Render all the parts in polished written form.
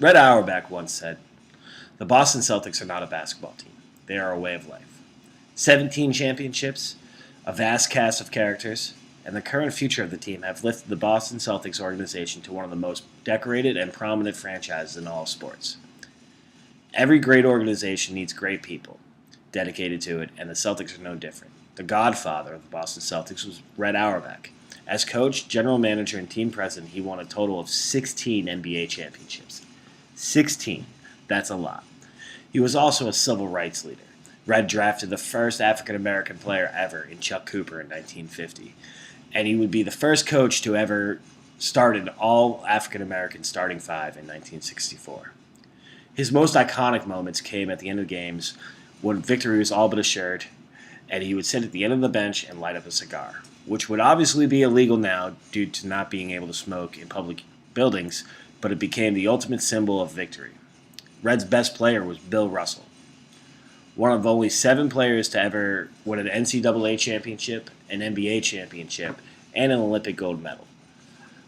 Red Auerbach once said, "The Boston Celtics are not a basketball team. They are a way of life." 17 championships, a vast cast of characters, and the current future of the team have lifted the Boston Celtics organization to one of the most decorated and prominent franchises in all of sports. Every great organization needs great people dedicated to it, and the Celtics are no different. The godfather of the Boston Celtics was Red Auerbach. As coach, general manager, and team president, he won a total of 16 NBA championships. 16. That's a lot. He was also a civil rights leader. Red drafted the first African American player ever in Chuck Cooper in 1950, and he would be the first coach to ever start an all African American starting five in 1964. His most iconic moments came at the end of games when victory was all but assured, and he would sit at the end of the bench and light up a cigar, which would obviously be illegal now due to not being able to smoke in public buildings, but it became the ultimate symbol of victory. Red's best player was Bill Russell, one of only 7 players to ever win an NCAA championship, an NBA championship, and an Olympic gold medal.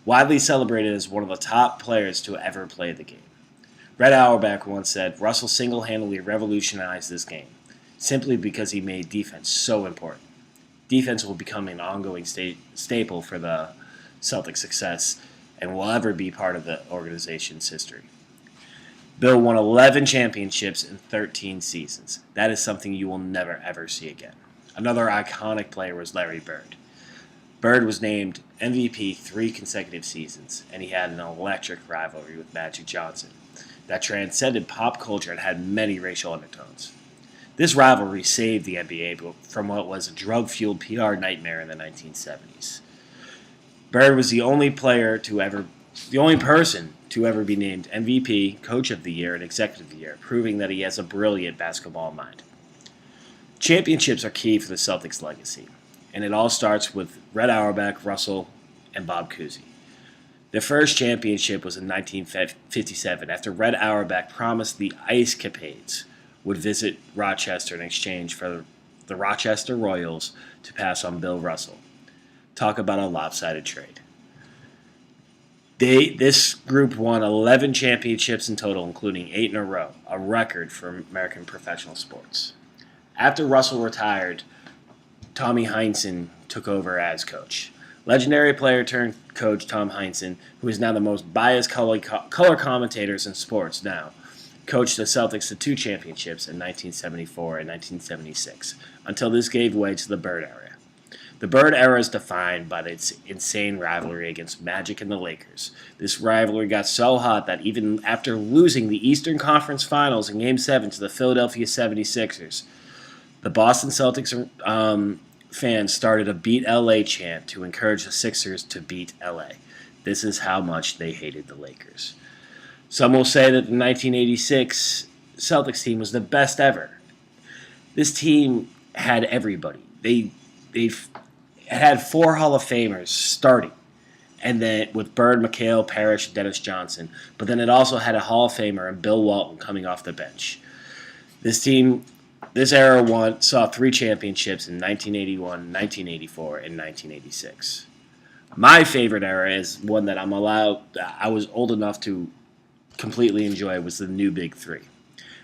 Widely celebrated as one of the top players to ever play the game. Red Auerbach once said, "Russell single-handedly revolutionized this game, simply because he made defense so important. Defense will become an ongoing staple for the Celtics' success and will ever be part of the organization's history." Bill won 11 championships in 13 seasons. That is something you will never, ever see again. Another iconic player was Larry Bird. Bird was named MVP 3 consecutive seasons, and he had an electric rivalry with Magic Johnson that transcended pop culture and had many racial undertones. This rivalry saved the NBA from what was a drug-fueled PR nightmare in the 1970s. Bird was the only person to ever be named MVP, Coach of the Year, and Executive of the Year, proving that he has a brilliant basketball mind. Championships are key for the Celtics' legacy, and it all starts with Red Auerbach, Russell, and Bob Cousy. Their first championship was in 1957 after Red Auerbach promised the Ice Capades would visit Rochester in exchange for the Rochester Royals to pass on Bill Russell. Talk about a lopsided trade. This group won 11 championships in total, including 8 in a row, a record for American professional sports. After Russell retired, Tommy Heinsohn took over as coach. Legendary player turned coach Tom Heinsohn, who is now the most biased color commentators in sports now, coached the Celtics to 2 championships in 1974 and 1976, until this gave way to the Bird era. The Bird era is defined by its insane rivalry against Magic and the Lakers. This rivalry got so hot that even after losing the Eastern Conference Finals in Game 7 to the Philadelphia 76ers, the Boston Celtics fans started a Beat LA chant to encourage the Sixers to beat LA. This is how much they hated the Lakers. Some will say that the 1986 Celtics team was the best ever. This team had everybody. They had 4 Hall of Famers starting, and then with Bird, McHale, Parrish, Dennis Johnson. But then it also had a Hall of Famer and Bill Walton coming off the bench. This era saw 3 championships in 1981, 1984, and 1986. My favorite era is one that I was old enough to completely enjoy, was the new Big Three.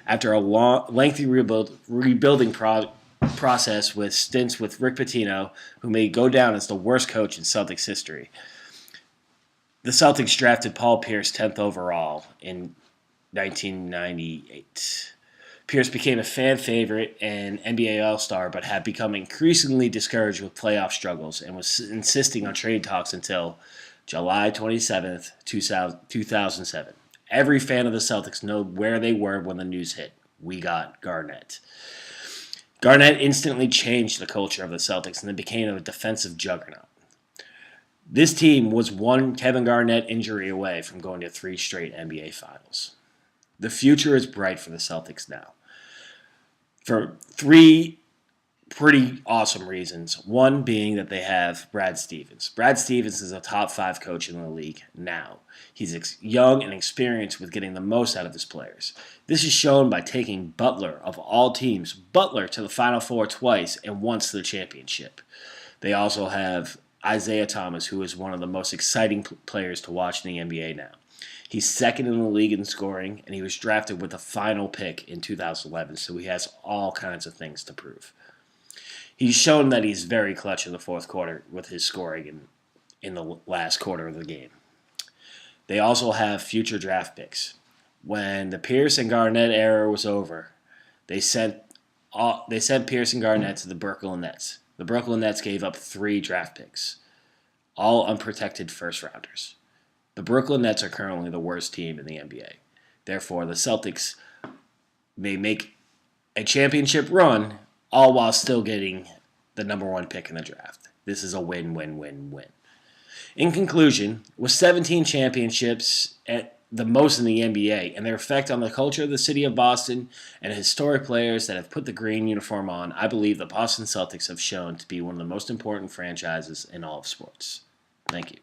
After a lengthy rebuilding process with stints with Rick Pitino, who may go down as the worst coach in Celtics history, the Celtics drafted Paul Pierce 10th overall in 1998. Pierce became a fan favorite and NBA All-Star, but had become increasingly discouraged with playoff struggles and was insisting on trade talks until July 27th, 2007. Every fan of the Celtics know where they were when the news hit. We got Garnett. Garnett instantly changed the culture of the Celtics and then became a defensive juggernaut. This team was one Kevin Garnett injury away from going to 3 straight NBA Finals. The future is bright for the Celtics now, for 3 pretty awesome reasons. One being that they have Brad Stevens. Brad Stevens is a top 5 coach in the league now. He's young and experienced with getting the most out of his players. This is shown by taking Butler, of all teams, to the Final Four twice and once to the championship. They also have Isaiah Thomas, who is one of the most exciting players to watch in the NBA now. He's second in the league in scoring, and he was drafted with the final pick in 2011, so he has all kinds of things to prove. He's shown that he's very clutch in the fourth quarter with his scoring in the last quarter of the game. They also have future draft picks. When the Pierce and Garnett era was over, they sent Pierce and Garnett to the Brooklyn Nets. The Brooklyn Nets gave up 3 draft picks, all unprotected first-rounders. The Brooklyn Nets are currently the worst team in the NBA. Therefore, the Celtics may make a championship run, all while still getting the number 1 pick in the draft. This is a win-win-win-win. In conclusion, with 17 championships at the most in the NBA and their effect on the culture of the city of Boston and historic players that have put the green uniform on, I believe the Boston Celtics have shown to be one of the most important franchises in all of sports. Thank you.